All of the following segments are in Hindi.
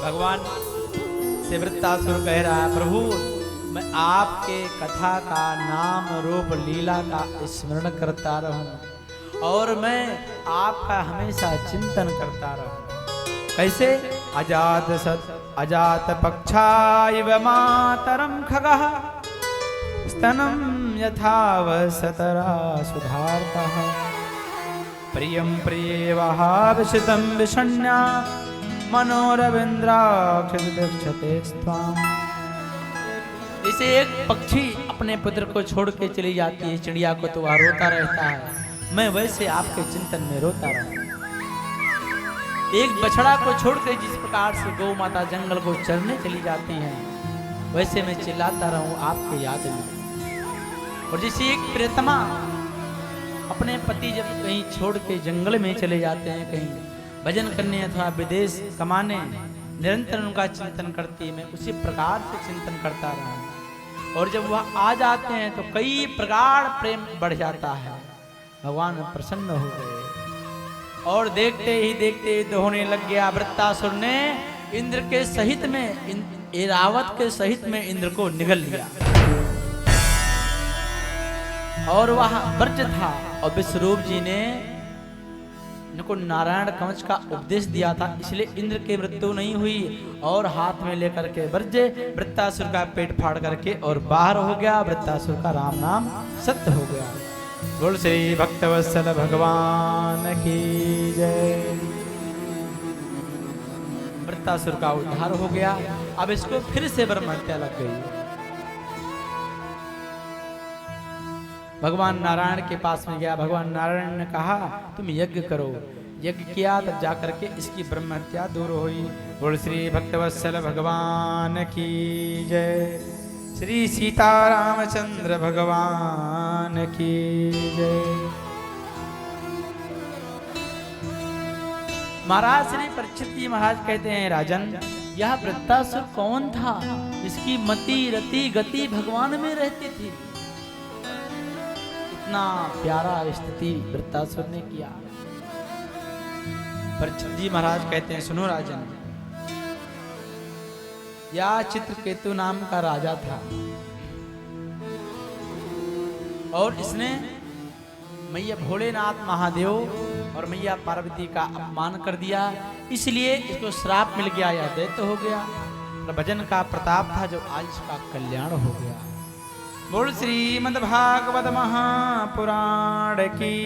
भगवान से वृत्तासुर कह रहा है, प्रभु मैं आपके कथा का नाम रूप लीला का स्मरण करता रहूं और मैं आपका हमेशा चिंतन करता रहूं। कैसे? अजात पक्षाइव मातरम खगः स्तनं यथावसतरा सुधार्तः प्रियं प्रियेवः विशितं विषण्या मनोरविंद्राक्षते स्वाम। जैसे एक पक्षी अपने पुत्र को छोड़ के चली जाती है, चिड़िया को तो वह रोता रहता है, मैं वैसे आपके चिंतन में रोता रहूं। एक बछड़ा को छोड़ के जिस प्रकार से गौ माता जंगल को चरने चली जाती है, वैसे मैं चिल्लाता रहूं आपके याद में। और जैसे एक प्रियतमा अपने पति जब कहीं छोड़ के जंगल में चले जाते हैं, कहीं भजन करने अथवा विदेश कमाने, निरंतर उनका चिंतन करती है, मैं उसी प्रकार से चिंतन करता रहा। और जब वह आ जाते हैं तो कई प्रकार प्रेम बढ़ जाता है, भगवान प्रसन्न हो गए। और देखते ही देखते युद्ध होने लग गया। वृत्तासुर ने इंद्र के सहित में, ऐरावत के सहित में इंद्र को निगल लिया। और वह वर्ज था और विश्वरूप जी ने इनको नारायण कवच का उपदेश दिया था, इसलिए इंद्र की मृत्यु नहीं हुई। और हाथ में लेकर के वर्जे वृत्तासुर का पेट फाड़ करके और बाहर हो गया। वृत्तासुर का राम नाम सत्य हो गया। बोल श्री भक्तवत्सल भगवान की जय। वृत्तासुर का उद्धार हो गया। अब इसको फिर से ब्रह्म हत्या लग गई। भगवान नारायण के पास में गया। भगवान नारायण ने कहा तुम यज्ञ करो। यज्ञ किया, तब जाकर के इसकी ब्रह्म हत्या दूर हुई। बोल श्री भक्तवत्सल भगवान की जय। श्री सीतारामचंद्र भगवान की जय। महाराज श्री परीक्षित जी महाराज कहते हैं, राजन यह वृत्तासुर कौन था जिसकी मति रति गति भगवान में रहती थी? इतना प्यारा स्थिति वृत्तासुर ने किया। परीक्षित जी महाराज कहते हैं, सुनो राजन, यह चित्रकेतु नाम का राजा था और इसने मैया भोलेनाथ महादेव और मैया पार्वती का अपमान कर दिया, इसलिए इसको श्राप मिल गया, यह दैत्य हो गया। भजन का प्रताप था जो आज इसका कल्याण हो गया। बोल श्रीमद् भागवत महापुराण की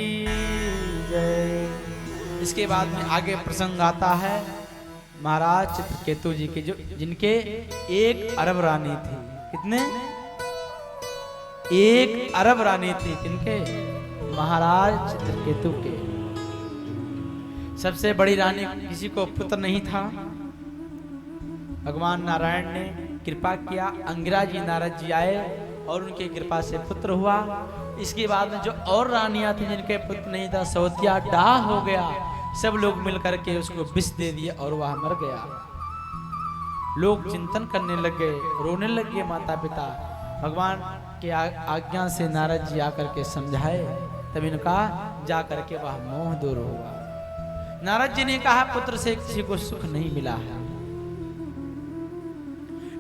जय। इसके बाद में आगे प्रसंग आता है महाराज चित्रकेतु जी के, जो जिनके 1 अरब रानी थी। कितने? 1 अरब रानी थी। किनके? महाराज चित्रकेतु के। सबसे बड़ी रानी, किसी को पुत्र नहीं था। भगवान नारायण ने कृपा किया, अंगिरा जी नारद जी आए और उनकी कृपा से पुत्र हुआ। इसके बाद में जो और रानियां थी जिनके पुत्र नहीं था, सौतिया डाह हो गया। सब लोग मिलकर के उसको विष दे दिया और वह मर गया। लोग चिंतन करने लग गए, रोने लग गए माता पिता। भगवान के आज्ञा से नारद जी आकर के समझाए, तब इनका जा करके वह मोह दूर होगा। नारद जी ने कहा पुत्र से किसी को सुख नहीं मिला है।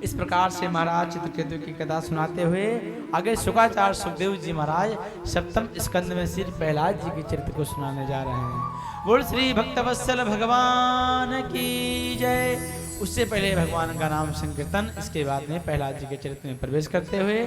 इस प्रकार से महाराज चित्रकेतु की कथा सुनाते हुए आगे शुकाचार्य सुखदेव जी महाराज 7वें स्कंद में श्री प्रहलाद जी के चरित्र को सुनाने जा रहे हैं। बोल श्री भक्तवत्सल भगवान की जय। उससे पहले भगवान का नाम संकीर्तन, इसके बाद में प्रहलाद जी के चरित्र में प्रवेश करते हुए